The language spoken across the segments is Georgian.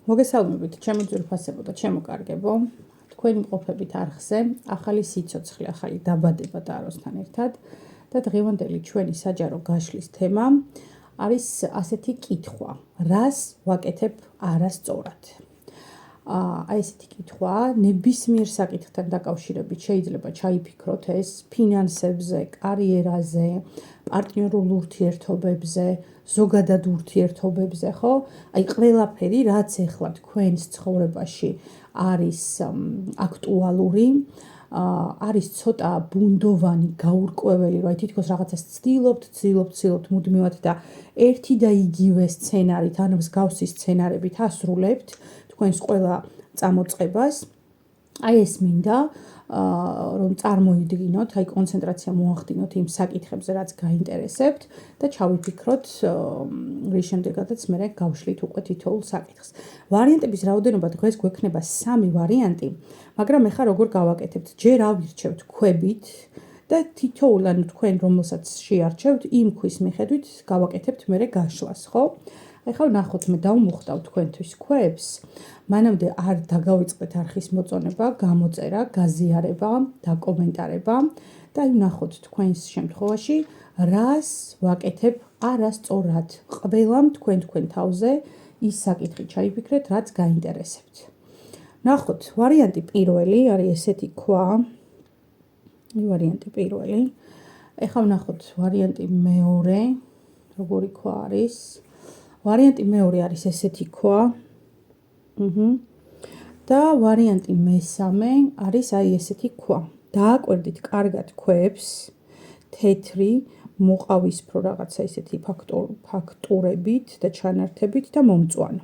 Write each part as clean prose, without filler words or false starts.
მოგესალმებით, ჩემო ძვირფასებო და ჩემო კარგებო. თქვენი მყოფებით არხზე, ახალი სიცოცხლე, ახალი დაბადება ტაროსთან ერთად და დღევანდელი ჩვენი საჯარო გაშლის თემა არის ასეთი კითხვა: რას ვაკეთებ არასწორად? აი ესეთი კითხვა ნებისმიერ საკითხთან დაკავშირებით შეიძლება ჩაიფიქროთ ეს ფინანსებზე, კარიერაზე, პარტნიორულ ურთიერთობებზე, ზოგადად ურთიერთობებზე, ხო? აი ყველაფერი, რაც ეხლა თქვენს ცხოვრებაში არის აქტუალური, არის ცოტა ბუნდოვანი, გაურკვეველი, რომ თითქოს რაღაცას ცდილობთ მუდმივად და ერთი და იგივე სცენარით, ან მსგავსი სცენარებით ასრულებთ თქვენს ყველა წამოწყებას. აი ეს მინდა რომ წარმოიდგინოთ, აი კონცენტრაცია მოახდინოთ იმ საკითხებზე, რაც გაინტერესებთ და ჩავიფიქროთ, რის შემდეგაც მე გავშლით უკვე თითოეულ საკითხს. ვარიანტების რაოდენობა დღეს გვექნება 3 ვარიანტი, მაგრამ ეხლა როგორ გავაკეთებთ? ჯერ ავირჩევთ ქვებით და თითოეულ ანუ თქვენ რომელსაც შეარჩევთ, იმ ქვის მიხედვით გავაკეთებთ მე გაშლას, ხო? ეხლა ვნახოთ, მე დავმოხტავ თქვენთვის ქვებს, მანამდე არ დაგავიწყდეთ არხის მოწონება, გამოწერა, გაზიარება, დაკომენტარება და აი ვნახოთ თქვენს შემთხვევაში, რას ვაკეთებ არასწორად. ყველამ თქვენ თავზე ის საკითხი ჩაიფიქრეთ, რაც გაინტერესებთ. ვნახოთ, ვარიანტი პირველი არის ესეთი ქვა. ვარიანტი პირველი. ეხლა ვნახოთ ვარიანტი მეორე, როგორი ქვა არის. ვარიანტი მეორე არის ესეთი ქვა. და ვარიანტი მესამე არის აი ესეთი ქვა. დააკვირდით კარგად ქვებს, თეთრი, მოყავისფრო რაღაცა ესეთი ფაქტურებით და ჩანართებით და მომწვანო.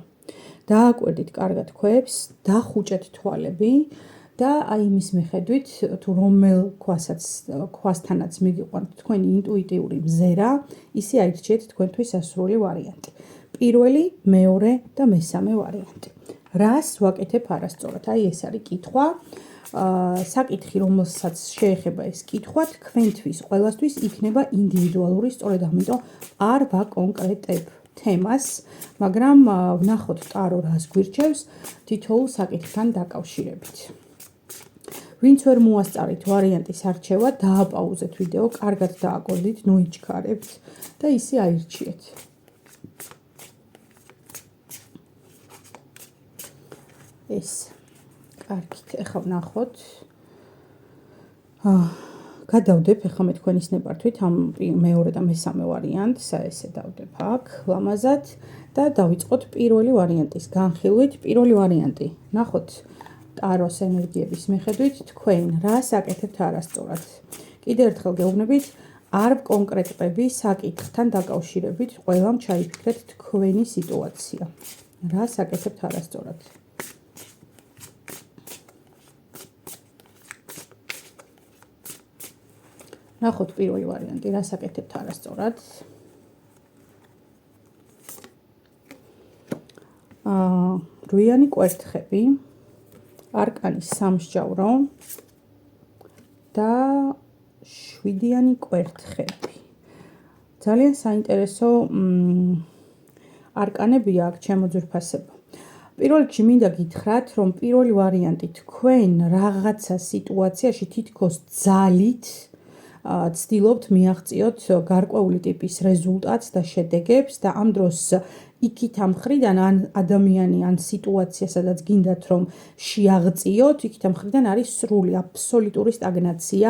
დააკვირდით კარგად ქვებს, დახუჭეთ თვალები და აი იმის მიხედვით, თუ რომელ ქვასთანაც მიგიყვანთ თქვენი ინტუიტიური მზერა, ისე აირჩიეთ თქვენთვის ასრული ვარიანტი. პირველი, მეორე და მესამე ვარიანტი. რას ვაკეთებ არასწორად? აი ეს არის კითხვა. საკითხი, რომელსაც შეეხება ეს კითხვა, თქვენთვის ყველასთვის იქნება ინდივიდუალური, სწორედ ამიტომ არ ვაკონკრეტებ თემას, მაგრამ ვნახოთ ტარო რას გვირჩევს თითოეულ საკითხთან დაკავშირებით. ვინც ვერ მოასწარით ვარიანტის არჩევა, დააპაუზეთ ვიდეო, კარგად დააკვირდით, ნუიჩქარებთ და ისე აირჩიეთ. ეს კარგით, ეხლა ვნახოთ. გადავდებ ეხლა მე თქვენის ნებართვით ამ მეორე და მესამე ვარიანტს, ესე დავდებ აქ ლამაზად და დავიწყოთ პირველი ვარიანტის განხილვით. პირველი ვარიანტი. ვნახოთ ტაროს ენერგიების მიხედვით თქვენ რას აკეთებთ არასწორად. კიდევ ერთხელ გეუბნებით, არ ვკონკრეტები საკითხთან დაკავშირებით, ყველამ ჩაიფიქრეთ თქვენი სიტუაცია. რას აკეთებთ არასწორად? ვნახოთ პირველი ვარიანტი, რას აკეთებთ არასწორად. რვიანი კვერთხები, არკანის სამსჯავრო და 7-იანი კვერთხები. ძალიან საინტერესო არკანებია აქ, ჩემო ძვირფასებო. პირველ რიგში მინდა გითხრათ, რომ პირველი ვარიანტი თქვენ რაღაცა სიტუაციაში თითქოს ძალით ცდილობთ მიაღწიოთ გარკვეული ტიპის რეზულტატს და შედეგებს და ამ დროს იქით ამ მხრიდან ან ადამიანი ან სიტუაცია, სადაც გინდათ რომ შეაღწიოთ, იქით ამ მხრიდან არის სრული აბსოლუტური სტაგნაცია,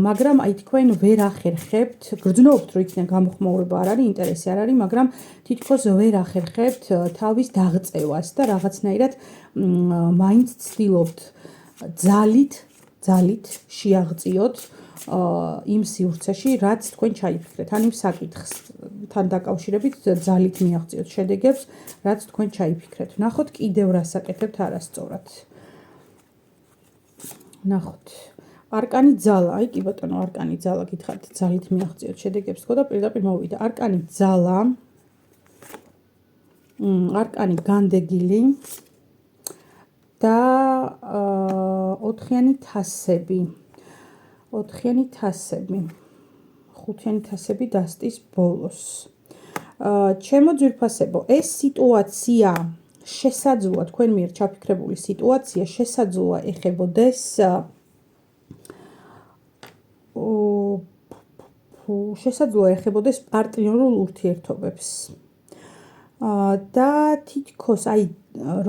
მაგრამ აი თქვენ ვერ ახერხებთ, გრძნობთ რომ იქიდან გამოხმაურება არ არის, ინტერესი არ არის, მაგრამ თითქოს ვერ ახერხებთ თავის დაღწევას და რაღაცნაირად მაინც ცდილობთ ძალით შეაღწიოთ იმ სივრცეში, რაც თქვენ ჩაიფიქრეთ, ან იმ საკითხთან დაკავშირებით ძალით მიაღწიოთ შედეგებს, რაც თქვენ ჩაიფიქრეთ. ვნახოთ კიდევ რას აკეთებთ არასწორად. ვნახოთ. არკანი ძალა, აი კი ბატონო, არკანი ძალა გითხარით, ძალით მიაღწიოთ შედეგებს თქო და პირდაპირ მოვიდა. არკანი ძალა, არკანი განდეგილი და 4-იანი თასები. 4-იანი თასები. 5-იანი თასები დასტის ბოლოს. ჩემო ძვირფასებო, ეს სიტუაცია შესაძლოა თქვენ მიერ ჩაფიქრებული სიტუაცია შესაძლოა ეხებოდეს პარტნიორულ ურთიერთობებს. და თითქოს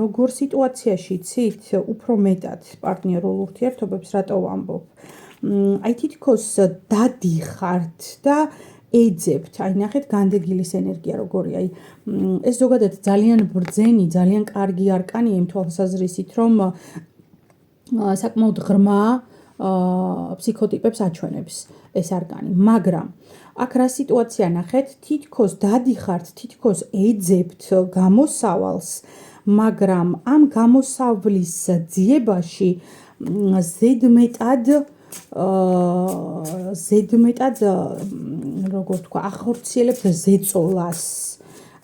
როგორ სიტუაციაში იცით უფრო მეტად პარტნიორულ ურთიერთობებს რატო ვამბობ? თითქოს დადიხართ და ეძებთ, ნახეთ განდეგილის ენერგია როგორია. ეს ზოგადად ძალიან ბრძენი, ძალიან კარგი არკანია იმ თვალსაზრისით, რომ საკმაოდ ღრმა ფსიქოტიპებს აჩვენებს ეს არკანი, მაგრამ აქ რა სიტუაცია ნახეთ, თითქოს დადიხართ, თითქოს ეძებთ გამოსავალს, მაგრამ ამ გამოსავლის ძიებაში ზედმეტად როგორ თქვა, ახორციელებთ ზეწოლას.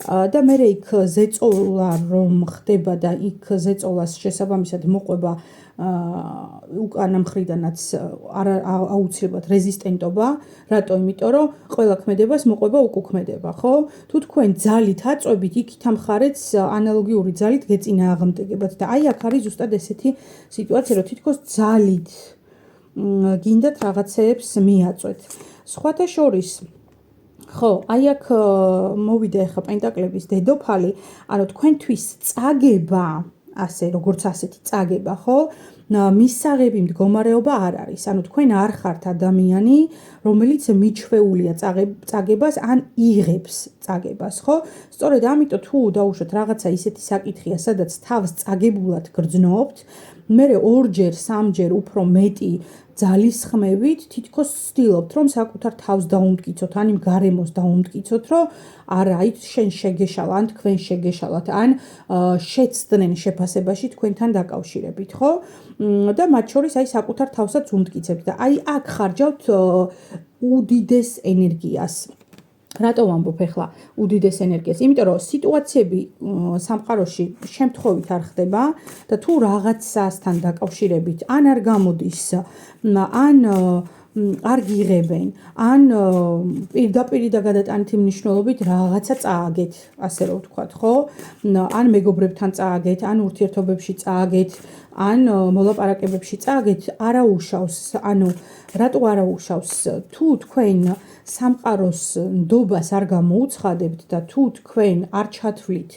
და მე იქ ზეწოლა რომ ხდება და იქ ზეწოლას შესაბამისად მოყვება უკანა მხრიდანაც აუცილებლად რეზისტენტობა, რატო? იმიტომ რომ ყველა ქმედებას მოყვება უკუქმედება, ხო? თუ თქვენ ძალით აწვევით, იქით ამ ხარეც ანალოგიური ძალით გეწინააღმდეგებათ და აქ არის ზუსტად ესეთი სიტუაცია, რომ თითქოს ძალით გინდათ რაღაცეებს მიაწვეთ. სხვათა შორის ხო, აქ მოვიდა ახლა პენტაკლების დედოფალი, ანუ თქვენთვის წაგება, ასე როგორც ასეთი წაგება, ხო? მისაღები მდგომარეობა არ არის. ანუ თქვენ არ ხართ ადამიანი, რომელიც მიჩვეულია წაგებას ან იღებს წაგებას, ხო? სწორედ ამიტომ თუ დაუშვათ რაღაცა ისეთი საკითხია, სადაც თავს წაგებულად გრძნობთ, მე ორჯერ, სამჯერ უფრო მეტი ძალისხმევით თითქოს ვცდილობთ, რომ საკუთარ თავს დაუმტკიცოთ, ან იმ გარემოს დაუმტკიცოთ, რომ არა, შენ შეგეშალა, ან თქვენ შეგეშალათ, ან შეცდნენ შეფასებაში თქვენთან დაკავშირებით, ხო? და მათ შორის საკუთარ თავსაც უმტკიცებთ და აქ ხარჯავთ უდიდეს ენერგიას. რატო ვამბობ ახლა უდიდეს ენერგიას? იმიტომ რომ სიტუაციები სამყაროში შემთხვევით არ ხდება და თუ რაღაცასთან დაკავშირებით ან არ გამოდის, ან არ გიღებენ, ან პირდაპირ და გადატანითი მნიშვნელობით რაღაცა წააგეთ, ასე რომ ვთქვათ, ხო? ან მეგობრებთან წააგეთ, ან ურთიერთობებში წააგეთ, ან მოლაპარაკებებში წააგეთ, არაუშავს, ანუ რატო არაუშავს? თუ თქვენ სამყაროს ნდობას არ გამოუცხადებთ და თუ თქვენ არ ჩათვლით,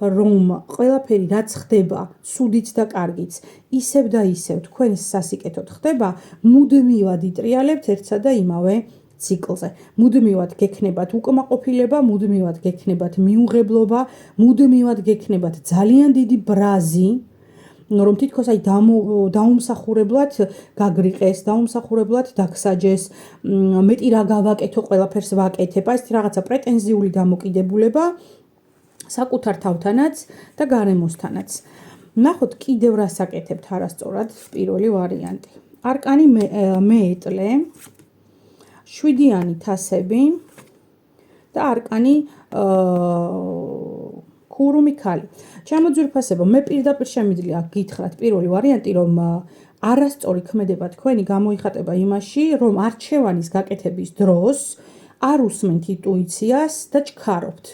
რომ ყველაფერი რაც ხდება, სუდიც და კარგიც, ისევ და ისევ თქვენს სასიკეთოდ ხდება, მუდმივად იტრიალებთ ერთსა და იმავე ციკლზე. მუდმივად გექნებათ უკმაყოფილება, მუდმივად გექნებათ მიუღებლობა, მუდმივად გექნებათ ძალიან დიდი ბრაზი, რომ თითქოს დაუმსახურებლად გაგრიყეს, დაუმსახურებლად დაგსაჯეს, მეტი რა გავაკეთო, ყველაფერს ვაკეთებ, ეს რაღაცა პრეტენზიული დამოკიდებულება საკუთარ თავთანაც და გარემოსთანაც. ნახოთ კიდევ რას აკეთებთ არასწორად, პირველი ვარიანტი. არკანი მეეტლე, 7-იანი თასები და არკანი ქურუმი ქალი. ჩამოძვირფასებო, მე პირდაპირ შემიძლია გითხრათ პირველი ვარიანტი, რომ არასწორი ქმედება თქვენი გამოიხატება იმაში, რომ არჩევანის გაკეთების დროს არ უსმენთ ინტუიციას და ჩქარობთ.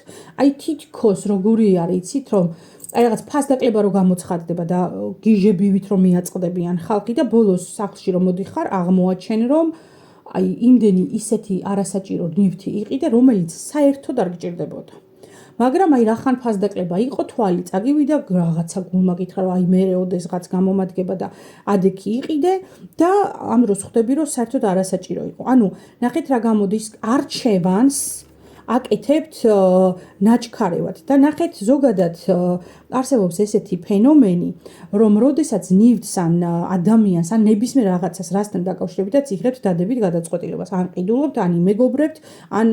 თითქოს როგორი არის, იცით, რომ რაღაც ფასდაკლება რო გამოცხადდება და გიჟებივით რომ მიაწყდებიან ხალხი და ბოლოს სახლში რომ მოდიხარ, აღმოაჩენ, რომ იმდენი ისეთი არასაჭირო ნივთი იყიდე, რომელიც საერთოდ არ გჭირდებოდა. მაგრამ რახან ფასდაკლება იყო, თვალი წაგივიდა, რაღაცა გულმა გითხრა, რომ მერე ოდესღაც გამომადგება და ადექი იყიდე და ამ დროს ხვდები, რომ საერთოდ არასაჭირო იყო. ანუ ნახეთ რა გამოდის, არჩევანს აკეთებთ ნაჩქარევად და ნახეთ ზოგადად არსებობს ესეთი ფენომენი, რომ როდესაც ნივთს ან ადამიანს ან ნებისმიერ რაღაცას რასთან დაკავშირებითაც იღებთ დადებით გადაწყვეტილებას, ან ყიდულობთ, ან იმეგობრებთ, ან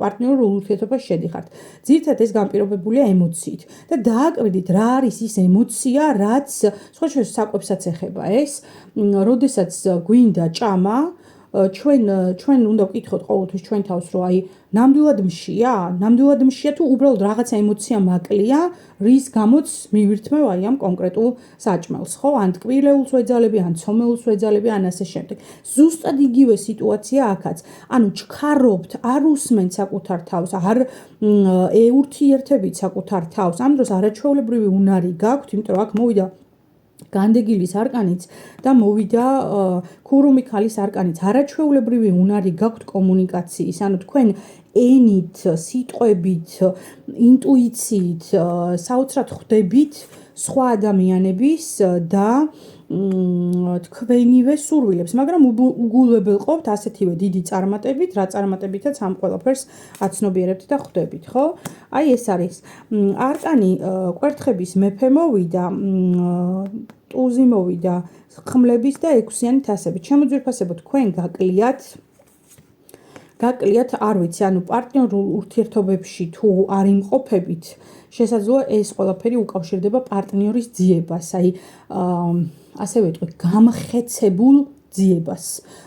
პარტნიორულ ურთიერთობაში შედიხართ. ძირითადად ეს განპირობებულია ემოციით და დააკვირდით რა არის ის ემოცია, რაც სხვა საკვებსაც ეხება ეს, როდესაც გვინდა ჭამა, ჩვენ უნდა ვკითხოთ ყოველთვის ჩვენ თავს, რომ აი ნამდვილად მშია თუ უბრალოდ რაღაცა ემოცია მაკლია, რის გამოც მივირთმევ აი ამ კონკრეტულ საჭმელს, ხო? ან ტკბილეულს ვეძალები, ან ცომელულს ვეძალები, ან ასე შემდეგ. ზუსტად იგივე სიტუაცია აქაც. ანუ ჩქარობთ, არ უსმენთ საკუთარ თავს, არ ეურთიერთებით საკუთარ თავს. ამ დროს არაჩვეულებრივი უნარი გაქვთ, იმიტომ რომ აქ მოვიდა განდეგილის არკანიც და მოვიდა ქურუმი ქალის არკანიც. არაჩვეულებრივი უნარი გაქვთ კომუნიკაციის, ანუ თქვენ ენით, სიტყვებით, ინტუიციით საოცრად ხვდებით სხვა ადამიანების და თქვენივე სურვილებს, მაგრამ უგულებელყოფთ ასეთივე დიდი წარმატებით, რა წარმატებითაც ამ ყველაფერს აცნობიერებთ და ხვდებით, ხო? აი ეს არის არკანი კვერთხების მეფე მოვიდა, ტუზი მოვიდა, ხმლების და ექვსიანი თასები. შემოძვირფასებო თქვენ გაკლიათ, არ ვიცი, ანუ პარტნიორულ ურთიერთობებში თუ არ იმყოფებით, შესაძლოა ეს ყველაფერი უკავშირდება პარტნიორის ძიებას, აი ასე ვიტყვი, გამხეცებულ ძიებას.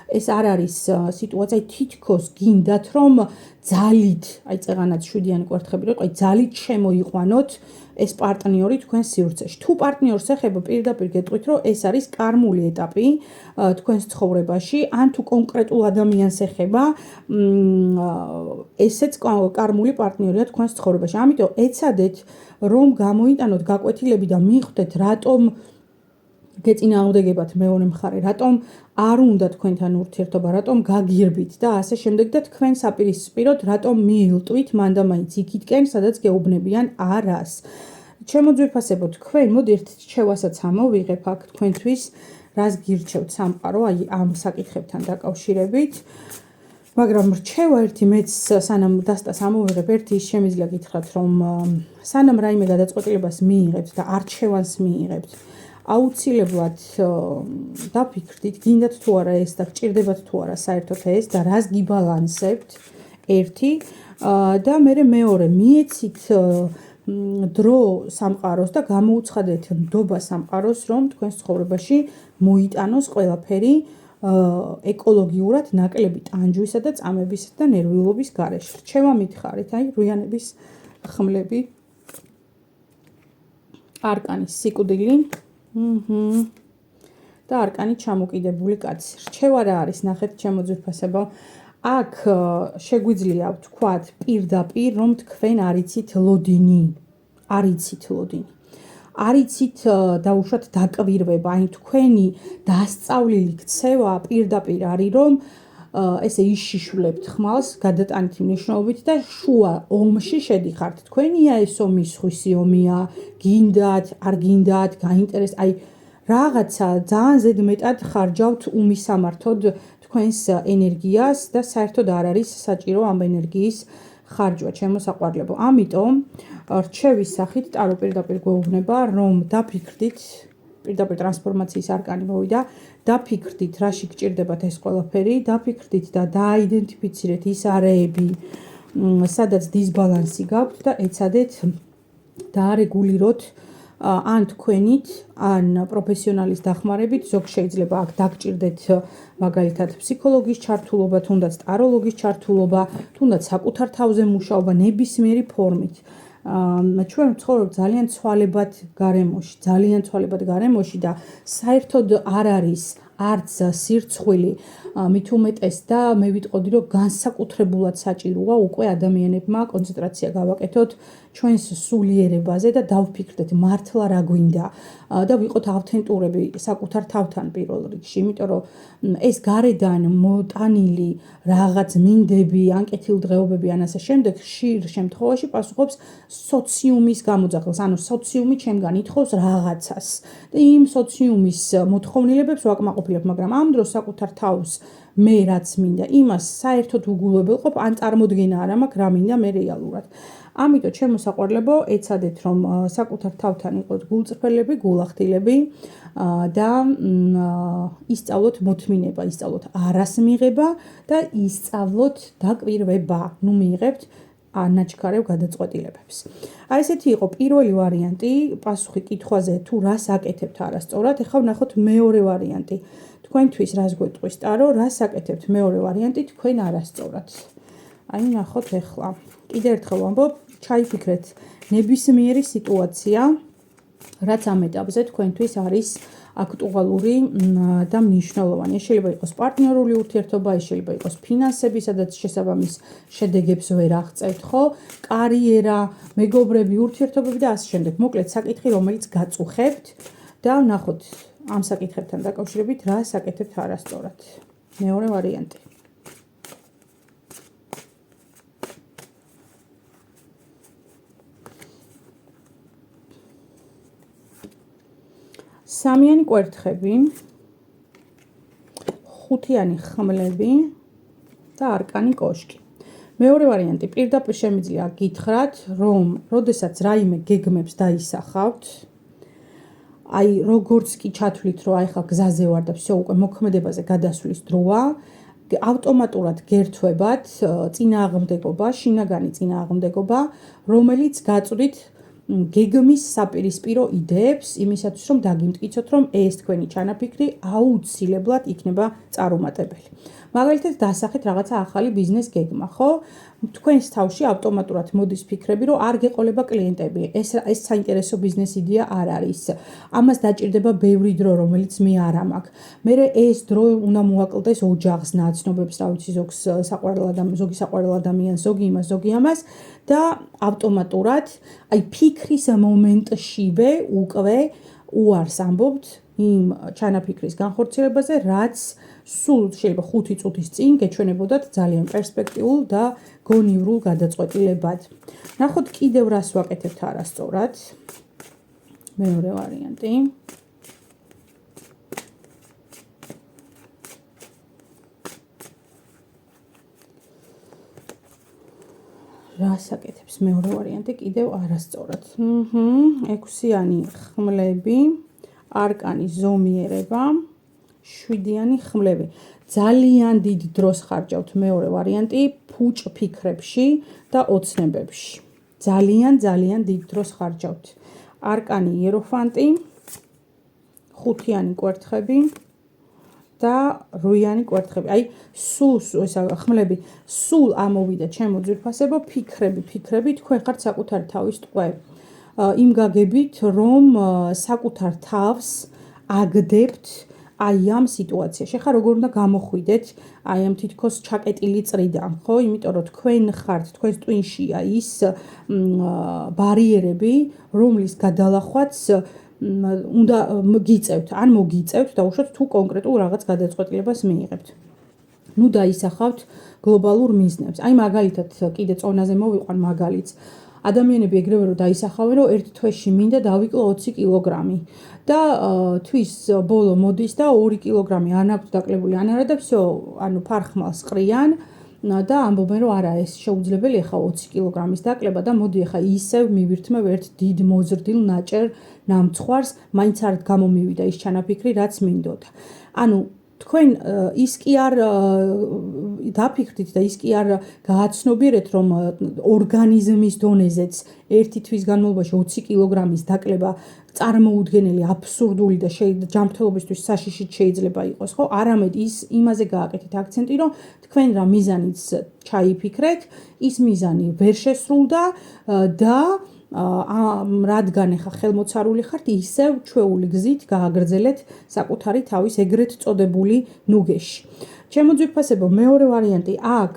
ეს არ არის სიტუაცია, თითქოს გინდათ რომ ძალით, აი წეღანაც 7-იანი კვერთხები რო იყო, აი ძალით შემოიყვანოთ ეს პარტნიორი თქვენ სივრცეში. თუ პარტნიორს ეხება, პირდაპირ გეტყვით, რომ ეს არის კარმული ეტაპი თქვენს ცხოვრებაში, ან თუ კონკრეტულ ადამიანს ეხება, ესეც კარმული პარტნიორია თქვენს ცხოვრებაში. ამიტომ ეცადეთ რომ გამოიტანოთ გაკვეთილები და მიხვდეთ რატომ გეწინააღმდეგებათ მეორე მხარე, რატომ არ უნდა თქვენთან ურთიერთობა, რატომ გაგირბით და ასე შემდეგ და თქვენ საპირისპიროდ რატომ მიილტვით მანდამაინც იქითკენ, სადაც გეუბნებიან არას. შემოძვირფასებო თქვენ, მოდი ერთ რჩევასაც ამოვიღებ აქ თქვენთვის, რას გირჩევთ სამყარო, აი ამ საკითხებთან დაკავშირებით. მაგრამ რჩევა ერთი მეც სანამ დასტას ამოვიღებ, ერთი ის შემიძლია გითხრათ, რომ სანამ რაიმე გადაწყვეტილებას მიიღებთ და არჩევანს მიიღებთ, აუცილებლად დაფიქრდით, გინდათ თუ არა ეს და გჭირდებათ თუ არა საერთოდ ეს და რას გიბალანსებთ ერთი და მეორე მიეცით დრო სამყაროს და გამოუცხადეთ ნდობა სამყაროს, რომ თქვენს ცხოვრებაში მოიტანოს ყველაფერი ეკოლოგიურად ნაკლები ტანჯვისა და წამებისა და ნერვიულობის გარეშე. რჩევა მითხარით, აი რუიანების ხმლები, არკანის სიკვდილი და არკანი ჩამოკიდებული კაცი. რჩევა რა არის, ნახეთ შემოძვირფასებო. აქ შეგვიძლია ვთქვათ პირდაპირ, რომ თქვენ არიცით ლოდინი. არიცით დაუშვათ დაკვირვება, აი თქვენი დასწავლილი ქცევა პირდაპირ არის, რომ ესე იშიშვლებთ ხმალს გადატანით მნიშვნელობით და შუა ომში შედიხართ. თქვენია ეს ომი, სხვისი ომია, გინდათ, არ გინდათ, გაინტერესებთ, აი რაღაცა ძალიან ზედმეტად ხარჯავთ უმისამართოდ თქვენს ენერგიას და საერთოდ არ არის საჭირო ამ ენერგიის ხარჯვა, ჩემო საყვარლებო. ამიტომ რჩევის სახით ტარო პირდაპირ გვეუბნება, რომ დაფიქრდით, პირდაპირ ტრანსფორმაციის არკანი მოვიდა, დაფიქრდით, რაში გჭირდებათ ეს ყველაფერი, დაფიქრდით და დააიდენტიფიცირეთ ის არეები, სადაც დისბალანსი გაქვთ და ეცადეთ დაარეგულიროთ ან თქვენით, ან პროფესიონალის დახმარებით, ზოგ შეიძლება აქ დაგჭირდეთ მაგალითად ფსიქოლოგის ჩართულობა, თუნდაც ტაროლოგის ჩართულობა, თუნდაც საკუთარ თავზე მუშაობა ნებისმიერი ფორმით. ჩვენ ვცხოვრობთ ძალიან ცვალებად გარემოში და საერთოდ არ არის არც სირცხვილი, მით უმეტეს და მე ვიტყოდი, რომ განსაკუთრებულად საჭიროა უკვე ადამიანებმა კონცენტრაცია გავაკეთოთ ჩვენს სულიერებაზე და დავფიქრდეთ მართლა რა გვინდა და ვიყოთ ავთენტურები საკუთარ თავთან პირველ რიგში, იმიტომ რომ ეს გარედან მოტანილი რაღაც მინდები, ან კეთილდღეობები, ან ასე შემდეგ ხშირ შემთხვევაში პასუხობს სოციუმის გამოძახილს, ანუ სოციუმი ჩემგან ითხოვს რაღაცას და იმ სოციუმის მოთხოვნილებებს ვაკმაყოფილებ, მაგრამ ამ დროს საკუთარ თავს მე რაც მინდა, იმას საერთოდ უგულებელყოფ, ან წარმოდგენა არ მაქვს რა მინდა მე რეალურად. ამიტომ ჩემო საყვარლებო, ეცადეთ რომ საკუთარ თავთან იყოთ გულწრფელები, გულახდილები და ისწავლოთ მოთმინება, ისწავლოთ არას მიღება და ისწავლოთ დაკვირვება. ნუ მიიღებთ ანაჩქარებ გადაწყვეტილებებს. აი ესეთი იყო პირველი ვარიანტი, პასუხი კითხვაზე თუ რას აკეთებთ არასწორად. ეხლა ვნახოთ მეორე ვარიანტი. თქვენთვის რას გვეტყვის ტარო, რას აკეთებთ მეორე ვარიანტი თქვენ არასწორად. აი ნახოთ ეხლა. კიდევ ერთხელ ვამბობ, ჩაიფიქრეთ ნებისმიერი სიტუაცია, რაც ამ ეტაპზე თქვენთვის არის აქტუალური და მნიშვნელოვანი. ეს შეიძლება იყოს პარტნიორული ურთიერთობა, ეს შეიძლება იყოს ფინანსები, სადაც შესაბამის შედეგებს ვერ აღწევთ, ხო? კარიერა, მეგობრები, ურთიერთობები და ასე შემდეგ. მოკლედ საკითხი, რომელიც გაწუხებთ და ვნახოთ ამ საკითხებთან დაკავშირებით რას აკეთებთ არასწორად. მეორე ვარიანტი. სამიანი კვერთხები, ხუთიანი ხმლები და არკანი კოშკი. მეორე ვარიანტი, პირდაპირ შემიძლია გითხრათ, რომ როდესაც რაიმე გეგმებს დაისახავთ, აი როგორც კი ჩათვლით, რომ აი ხა გზაზე ვარ და всё უკვე მოქმედებაზე გადასვლის დროა, ავტომატურად გერთვებათ წინააღმდეგობა, შინაგანი წინააღმდეგობა, რომელიც გაწვდით გეგმის საპირისპირო იდეებს იმისათვის, რომ დაგიმტკიცოთ, რომ ეს თქვენი ჩანაფიქრი აუცილებლად იქნება წარუმატებელი. მაგალითად, დასახეთ რაღაცა ახალი ბიზნეს გეგმა, ხო? თქვენს თავში ავტომატურად მოდის ფიქრები, რომ არ გეყოლება კლიენტები, ეს საინტერესო ბიზნეს იდეა არ არის. ამას დაჭირდება ბევრი დრო, რომელიც მე არ ამაქვს. მე ეს დრო უნდა მოაკლდეს ოჯახს, ნაცნობებს, რა ვიცი, ზოგი საყვარელ ადამიანს, ზოგი იმას, ზოგი ამას და ავტომატურად, აი ფიქრის მომენტშივე უკვე უარს ამბობთ იმ ჩანაფიქრის განხორციელებაზე, რაც სულ შეიძლება 5 წუთის წინ გეჩვენებოდათ ძალიან პერსპექტიულ და გონივრულ გადაწყვეტილებად. ნახოთ კიდევ რას ვაკეთებთ არასწორად. მეორე ვარიანტი. რას აკეთებს მეორე ვარიანტი კიდევ არასწორად. ექვსიანი ხმლები, არკანი ზომიერება, 7-იანი ხმლები. ძალიან დიდ დროს ხარჯავთ მეორე ვარიანტი ფუჭ ფიქრებში და ოცნებებში. ძალიან დიდ დროს ხარჯავთ. არკანი იეროფანტი, 5-იანი კვერთხები და 8-იანი კვერთხები. აი სულ ხმლები სულ ამოვიდა ჩემო ძვირფასებო, ფიქრები, თქვენ ხართ საკუთარი თავის ტყვე. იმ გაგებით, რომ საკუთარ თავს აგდებთ აი ამ სიტუაციაში. ხა როგორ უნდა გამოხვიდეთ აი ამ თითქოს ჩაკეტილი წრიდან, ხო? იმიტომ რომ თქვენ ხართ, თქვენს ტვინშია ის ბარიერები, რომლის გადალახვაც უნდა გიწევთ, ან მოგიწევთ და უშოთ თუ კონკრეტულ რაღაც გადაწყვეტილებას მიიღებთ. ნუ დაისახავთ გლობალურ მიზნებს. აი მაგალითად კიდე წონაზე მოვიყვან მაგალითს. ადამიანები ეგრევე რომ დაისახავენ, რომ ერთ თვეში მინდა დავიკლო 20 კილოგრამი და თვის ბოლო მოდის და 2 კილოგრამი არ აქვს დაკლებული ან არა და всё, ანუ ფარხმალს ყრიან და ამბობენ, რომ არა, ეს შეუძლებელია ხა 20 კილოგრამის დაკლება და მოდი ხა ისევ მივირთმევ ერთ დიდ მოზრდილ ნაჭერ ნამცხვარს, მაინც არ გამომივიდა ის ჩანაფიქრი, რაც მინდოდა. ანუ თქვენ ის კი არ დაფიქრდით და ის კი არ გააცნობიერეთ, რომ ორგანიზმის დონეზეც ერთი თვის განმავლობაში 20 კილოგრამის დაკლება წარმოუდგენელი, აბსურდული და ჯანმრთელობისთვის საშიშით შეიძლება იყოს, ხო? არამედ იმაზე გააკეთეთ აქცენტი, რომ თქვენ რა მიზანიც ჩაიფიქრეთ, ის მიზანი ვერ შესრულდა და რადგან ხა ხელმოცარული ხართ, ისევ ჩვეული გზით გააგრძელეთ საკუთარი თავის ეგრეთ წოდებული ნუგეში. ჩემო ძვირფასებო, მეორე ვარიანტი აქ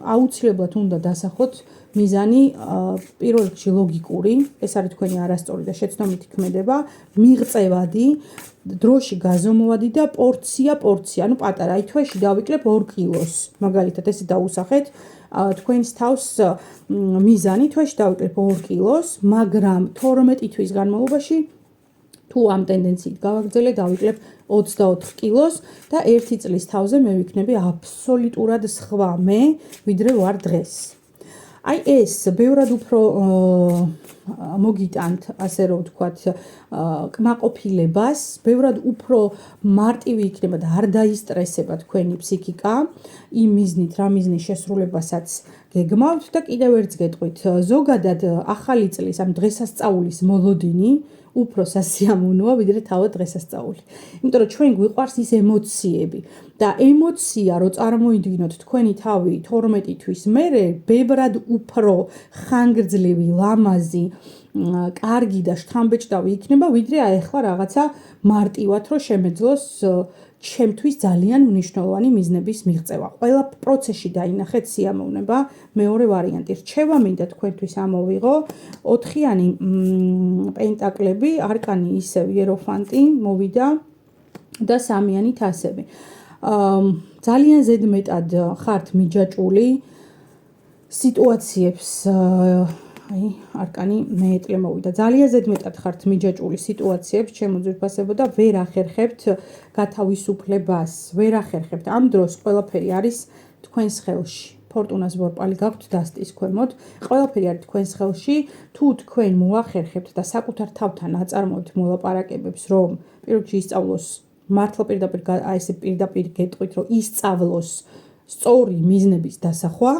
აუცილებლად უნდა დასახოთ მიზანი პირველ რიგში ლოგიკური, ეს არის თქვენი არასწორი და შეცდომითი ქმედება, მიღწევადი, დროში გაზომვადი და პორცია, ანუ პატარა, აი თვეში დავიკლებ 2 კილოს. მაგალითად, ესე დაუსახეთ თქვენს თავს მიზანი, თვეში დავიკლებ 2 კილოს, მაგრამ 12 თვის განმავლობაში თუ ამ ტენდენციით გავაგრძელე, დავიკლებ 24 კილოს და 1 წლის თავზე მე ვიქნები აბსოლუტურად სხვა მე, ვიდრე ვარ დღეს. აი ეს ბევრად უფრო მოგიტანთ, ასე რომ ვთქვათ, კმაყოფილებას, ბევრად უფრო მარტივი იქნება და არ დაისტრესება თქვენი ფსიქიკა იმ მიზნით, რა მიზნის შესრულებასაც გეგმავთ და კიდევ ერთს გეტყვით, ზოგადად ახალი წლის ამ დღესასწაულის მოლოდინი უფრო სასიამოვნოა ვიდრე თავად დღესასწაული. იმიტომ რომ ჩვენ გვიყვარს ის ემოციები და ემოცია რო წარმოიდგინოთ თქვენი თავი 12 თვის მერე ბევრად უფრო ხანგრძლივი, ლამაზი, კარგი და შთამბეჭდავი იქნება ვიდრე ახლა რაღაცა მარტივად რო შემეძლოს ჩემთვის ძალიან მნიშვნელოვანი მიზნების მიღწევა. ყველა პროცესში დაინახეთ სიამოვნება. მეორე ვარიანტი, რჩევა მინდა თქვენთვის ამოვიღო 4-იანი პენტაკლები, არკანი ისევ იეროფანტი მოვიდა და 3-იანი თასები. ძალიან ზედმეტად ხართ მიჯაჭვული სიტუაციებს აი არკანი მეეტლე მოვიდა. ძალიან ზედმეტად ხართ მიჯაჭვული სიტუაციებს, ჩემო ძვირფასებო და ვერ ახერხებთ გათავისუფლებას, ვერ ახერხებთ. ამ დროს ყველაფერი არის თქვენს ხელში. ფორტუნას ბორპალი გაქვთ დასტის ქვემოთ. ყველაფერი არის თქვენს ხელში. თუ თქვენ მოახერხებთ და საკუთარ თავთან აწარმოებთ მოლაპარაკებებს, რომ პირველ რიგში ისწავლოს მართლა პირდაპირ აი ესე პირდაპირ გეტყვით, რომ ისწავლოს სწორი მიზნების დასახვა,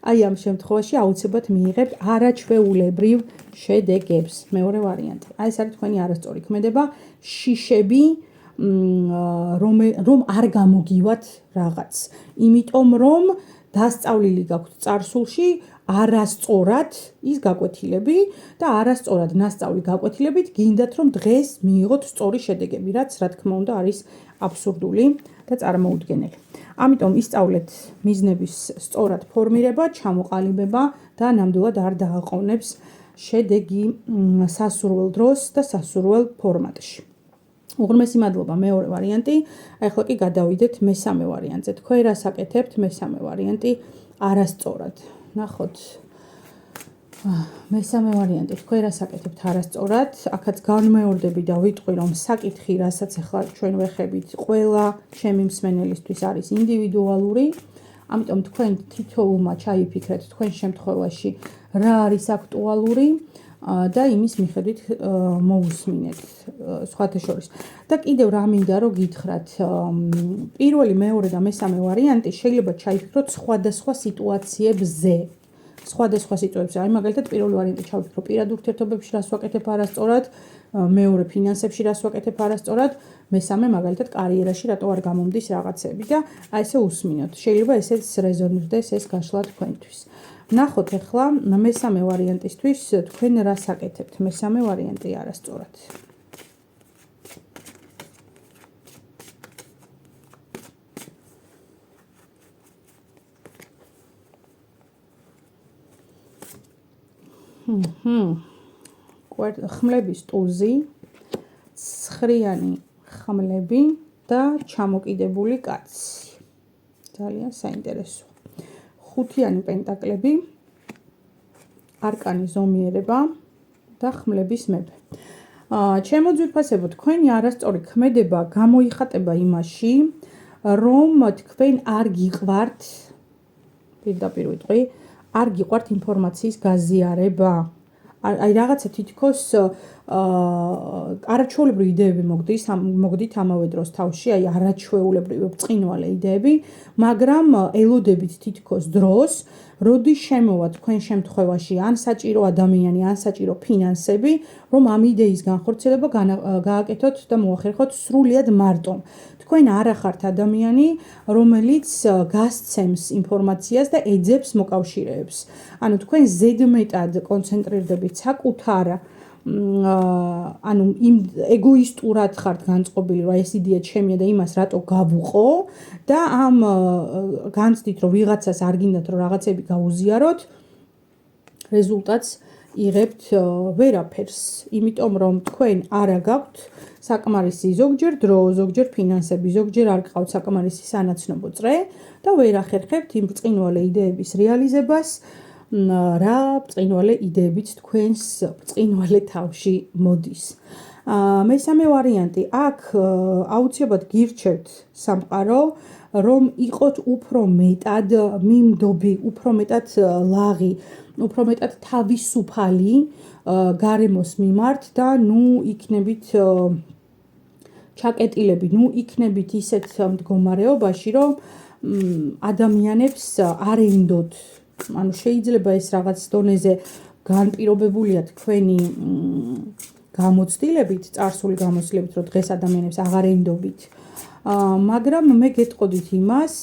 აი ამ შემთხვევაში აუცილებლად მიიღებთ არაჩვეულებრივ შედეგებს. მეორე ვარიანტი. აი ეს არის თქვენი არასწორი ქმედება, შიშები, რომ არ გამოგივათ რაღაც. იმიტომ რომ დასწავლილი გაქვთ წარსულში არასწორად ის გაკვეთილები და არასწორად ნასწავლი გაკვეთილებით გინდათ რომ დღეს მიიღოთ სწორი შედეგები, რაც რა თქმა უნდა არის აბსურდული და წარმოუდგენელი. ამიტომ ისწავლეთ მიზნების სწორად ფორმირება, ჩამოყალიბება და ნამდვილად არ დააყოვნებს შედეგი სასურველ დროს და სასურველ ფორმატში. უღრმესი მადლობა. მეორე ვარიანტი. ახლა კი გადავიდეთ მესამე ვარიანტზე. თქვენ რას აკეთებთ? მესამე ვარიანტი არასწორად. ნახოთ. მესამე ვარიანტი. თქვენ რას აკეთებთ არასწორად? აქაც განმეორდები და ვიტყვი, რომ საკითხი, რასაც ახლა ჩვენ ვეხებით, ყველა ჩემი მსმენელისთვის არის ინდივიდუალური. ამიტომ თქვენ თითოეულმა ჩაიფიქრეთ თქვენ შემთხვევაში რა არის აქტუალური და იმის მიხედვით მოусმინეთ სხვათა შორის. და კიდევ რა მინდა რომ გითხრათ, პირველი, მეორე და მესამე ვარიანტი შეიძლება ჩაიფიქროთ სხვადასხვა სიტუაციებზე. სხვადასხვა სიტუაციებში. აი მაგალითად პირველი ვარიანტი ჩავიფიქრო პირად ურთიერთობებში რას ვაკეთებ არასწორად, მეორე ფინანსებში რას ვაკეთებ არასწორად, მესამე მაგალითად კარიერაში რატო არ გამომდის რაღაცები და აი ესე უსმინოთ. შეიძლება ესეც რეზონირდეს ეს გაშლა თქვენთვის. ნახოთ ახლა მესამე ვარიანტისთვის თქვენ რას აკეთებთ? მესამე ვარიანტი არასწორად. ხმლების ტუზი, ცხრიანი ხმლები და ჩამოკიდებული კაცი. ძალიან საინტერესოა. 5-იანი პენტაკლები, არკანი ზომიერება და ხმლების მეფე. ჩემო ძვირფასებო, თქვენი არასწორი ქმედება გამოიხატება იმაში, რომ თქვენ არ გიყვართ, პირდაპირ ვიტყვი, არ გიყვართ ინფორმაციის გაზიარება. აი რაღაცა თითქოს არაჩვეულებრივი იდეები მოგდით ამავე დროს თავში, აი არაჩვეულებრივი ბრწყინვალე იდეები, მაგრამ ელოდებით თითქოს დროს, როდის შემოვა თქვენ შემთხვევაში ან საჭირო ადამიანი, ან საჭირო ფინანსები, რომ ამ იდეის განხორციელება გააკეთოთ და მოახერხოთ სრულიად მარტო. თქვენ არ ახართ ადამიანი, რომელიც გასცემს ინფორმაციას და ეძებს მოკავშირეებს. ანუ თქვენ ზედმეტად კონცენტრირდებით საკუთარ ანუ იმ ეგოისტურად ხართ განწყობილი, რომ ეს იდეა ჩემია და იმას რატო გავუყო და ამ განცდით, რომ ვიღაცას არ გინდათ, რომ რაღაცები გაუზიაროთ, რეზულტატს იღებთ ვერაფერს, იმიტომ რომ თქვენ არა გაქვთ საკმარისი ზოგჯერ დრო, ზოგჯერ ფინანსები, ზოგჯერ არ გყავთ საკმარისი სანაცნობო წრე და ვერ ახერხებთ იმ ბრწყინვალე იდეების რეალიზებას რა ბრწყინვალე იდეებიც თქვენს ბრწყინვალე თავში მოდის. მესამე ვარიანტი, აქ აუცილებლად გირჩევთ სამყარო, რომ იყოთ უფრო მეტად მიმდობი, უფრო მეტად ლაღი, უფრო მეტად თავისუფალი გარემოს მიმართ და იქნებით ჩაკეტილები, იქნებით ისეთ მდგომარეობაში, რომ ადამიანებს არ ენდოთ, ანუ შეიძლება ეს რაღაც დონეზე განპირობებულია თქვენი გამოცდილებით, წარსული გამოცდილებით, რომ დღეს ადამიანებს აღარ ენდობით. მაგრამ მე გეტყოდით იმას,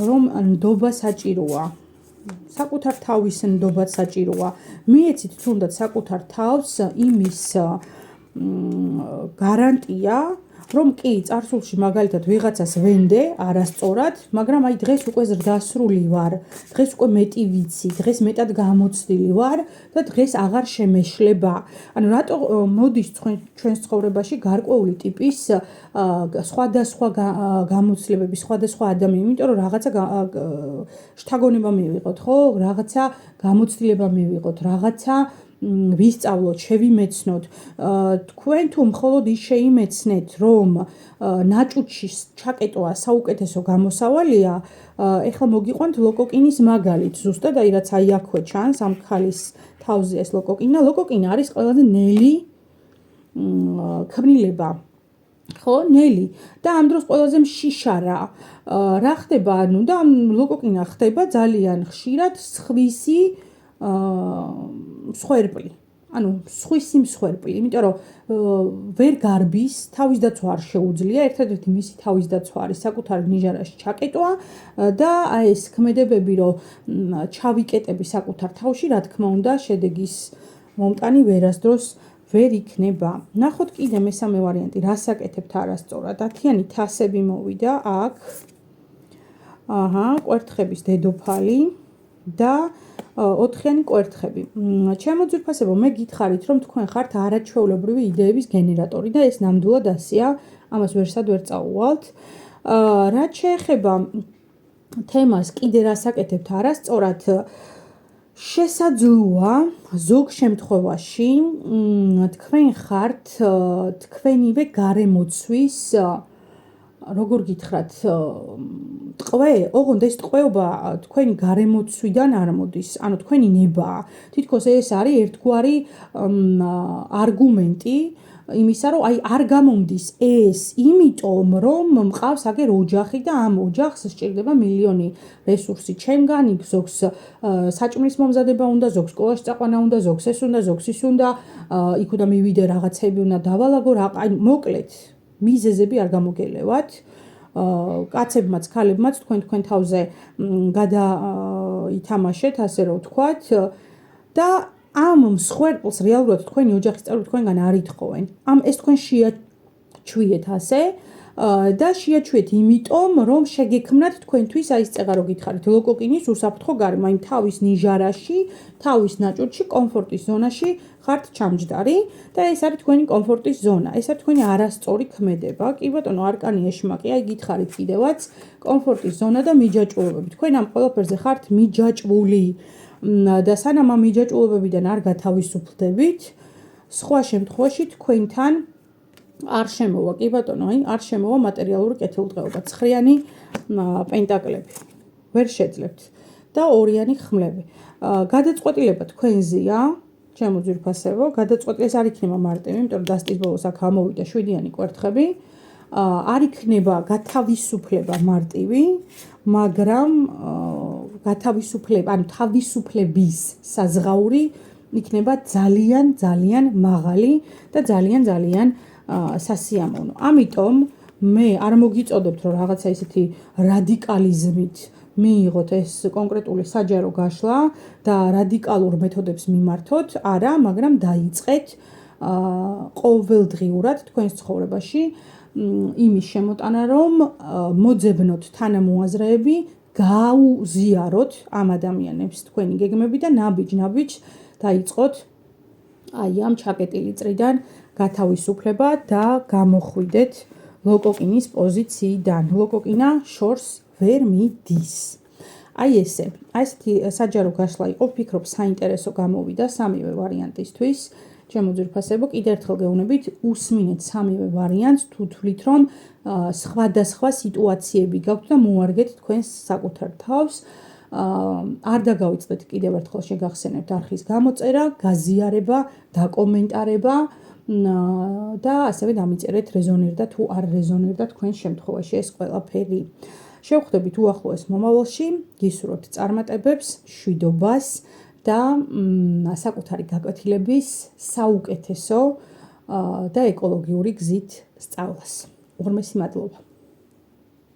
რომ ნდობა საჭიროა. საკუთარ თავის ნდობაც საჭიროა. მიეცით თუნდაც საკუთარ თავს იმის გარანტია, რომ კი წარსულში მაგალითად ვიღაცას ვენდე არასწორად, მაგრამ აი დღეს უკვე ზრდასრული ვარ, დღეს უკვე მეტი ვიცი, დღეს მეტად გამოცდილი ვარ და დღეს აღარ შემეშლება. ანუ რატო მოდის ჩვენს ცხოვრებაში გარკვეული ტიპის სხვადასხვა გამოცდილებები, სხვადასხვა ადამიანები, იმიტომ რომ რაღაცა შთაგონება მივიღოთ, ხო? რაღაცა გამოცდილება მივიღოთ, რაღაცა ვისწავლოთ, შევიმეცნოთ. თქვენ თუ მხოლოდ ის შეიმეცნეთ, რომ ნაჭუჭში ჩაკეტვა საუკეთესო გამოსავალია, ეხლა მოგიყვანთ ლოკოკინის მაგალით. ზუსტად აი რაც აი აქვე ჩანს, ამ ქალის თავზე ეს ლოკოკინა. ლოკოკინა არის ყველაზე ნელი ქმნილება. ხო, ნელი და ამ დროს ყველაზე მშიშარა. რა ხდება, ანუ და ლოკოკინა ხდება ძალიან ხშირად სხვისი მსხვერპლი. ანუ სხვისი მსხვერპლი, იმიტომ რომ ვერ გარბის, თავის დაცვა არ შეუძლია, ერთადერთი მისი თავის დაცვა არის საკუთარ ნიჟარაში ჩაკეტვა და აი ეს ქმედებები, რომ ჩავიკეტები საკუთარ თავში, რა თქმა უნდა, შედეგის მომტანი ვერასდროს ვერ იქნება. ნახოთ კიდე მესამე ვარიანტი, რას აკეთებთ არასწორად. 10-იანი თასები მოვიდა აქ. კვერთხების დედოფალი და 4-იანი კვერთხები. ჩემო ძვირფასებო, მე გითხარით, რომ თქვენ ხართ არაჩვეულებრივი იდეების გენერატორი და ეს ნამდვილად ასეა, ამას ვერსად ვერ წაუვალთ. რაც შეეხება თემას, კიდე რას აკეთებთ არასწორად, შესაძლოა ზოგ შემთხვევაში თქვენ ხართ თქვენივე გარემოცვის როგორ გითხრათ, ტყვე, ოღონდ ეს ტყვეობა თქვენი გარემოცვიდან არ მოდის, ანუ თქვენი ნებაა. თითქოს ეს არის ერთგვარი არგუმენტი იმისა, რომ აი არ გამომდის ეს, იმიტომ რომ მყავს აგერ ოჯახი და ამ ოჯახს სჭირდება მილიონი რესურსი ჩემგან, იქ ზოგს საჭმლის მომზადება უნდა, ზოგს სკოლაში წაყვანა უნდა, ზოგს ეს უნდა, ზოგს ის უნდა, იქ უნდა მივიდე რაღაცები უნდა დავალაგო, აი მოკლედ მიზეზები არ გამოგელევათ. კაცებმაც, ქალებმაც თქვენ თავზე გადაითამაშეთ, ასე რომ ვთქვათ და ამ მსხვერპლს რეალურად თქვენი ოჯახის წევრები თქვენგან არ ითხოვენ. ეს თქვენ შეაჩვიეთ ასე და შეაჩვიეთ იმიტომ, რომ შეგექმნათ თქვენთვის აი ეს წეღარო გითხარით, ლოკოკინის უსაფრთხო გარემო, აი თავის ნიჟარაში, თავის ნაჭუჭში, კომფორტის ზონაში ხართ ჩამჯდარი და ეს არის თქვენი კომფორტის ზონა. ეს არის თქვენი არასწორი ქმედება. კი ბატონო, არკანი ეშმაკი, აი გითხარით კიდევაც, კომფორტის ზონა და მიჯაჭვულობები. თქვენ ამ ყველაფერზე ხართ მიჯაჭვული და სანამ ამ მიჯაჭვულობებიდან არ გათავისუფლდებით, სხვა შემთხვევაში თქვენთან არ შემოვა, კი ბატონო, არ შემოვა მატერიალური კეთილდღეობა, 9-იანი პენტაკლები. ვერ შეძლებთ და 2-იანი ხმლები. გადაწყვეტილება თქვენზეა, ჩემო ძვირფასებო, გადაწყვეტილება ეს არ იქნება მარტივი, იმიტომ რომ დასტის ბოლოს აქ ამოვიდა 7-იანი კვერთხები. არ იქნება გათავისუფლება მარტივი, მაგრამ გათავისუფლება, ანუ თავისუფლების საზღაური იქნება ძალიან ძალიან მაღალი და ძალიან ძალიან სასიამოვნო. ამიტომ მე არ მოგიწოდებთ, რომ რაღაცა ისეთი რადიკალიზმით მიიღოთ ეს კონკრეტული საჯარო გაშლა და რადიკალურ მეთოდებს მიმართოთ, არა, მაგრამ დაიწყეთ ყოველდღიურად თქვენს ცხოვრებაში იმის შემოტანა, რომ მოძებნოთ თანამოაზრეები, გაუზიაროთ ამ ადამიანებს თქვენი გეგმები და ნაბიჯ-ნაბიჯ დაიწყოთ აი ამ ჩაკეტილი წრიდან გათავისუფლება და გამოხვიდეთ ლოკოკინის პოზიციიდან. ლოკოკინა შორს ვერ მიდის. აი ესე, ესეთი საჯარო გაშლა იყო, ვფიქრობ, საინტერესო გამოვიდა სამივე ვარიანტისთვის. ჩემო ძვირფასებო, კიდევ ერთხელ გეუბნებით, უსმინეთ სამივე ვარიანტს, თუ თვლით, რომ სხვადასხვა სიტუაციები გაქვთ და მოარგეთ თქვენს საკუთარ თავს. არ დაგავიწყდეთ კიდევ ერთხელ შეგახსენებთ არხის გამოწერა, გაზიარება, დაკომენტარება და ასევე დამიწერეთ რეზონერდა თუ არ რეზონერდა თქვენს შემთხვევაში ეს ყველაფერი. შევხვდებით უახლოეს მომავალში, გისურვებთ წარმატებებს, მშვიდობას და საკუთარი გაკვეთილების საუკეთესო და ეკოლოგიური გზით სწავლას. უღრმესი მადლობა.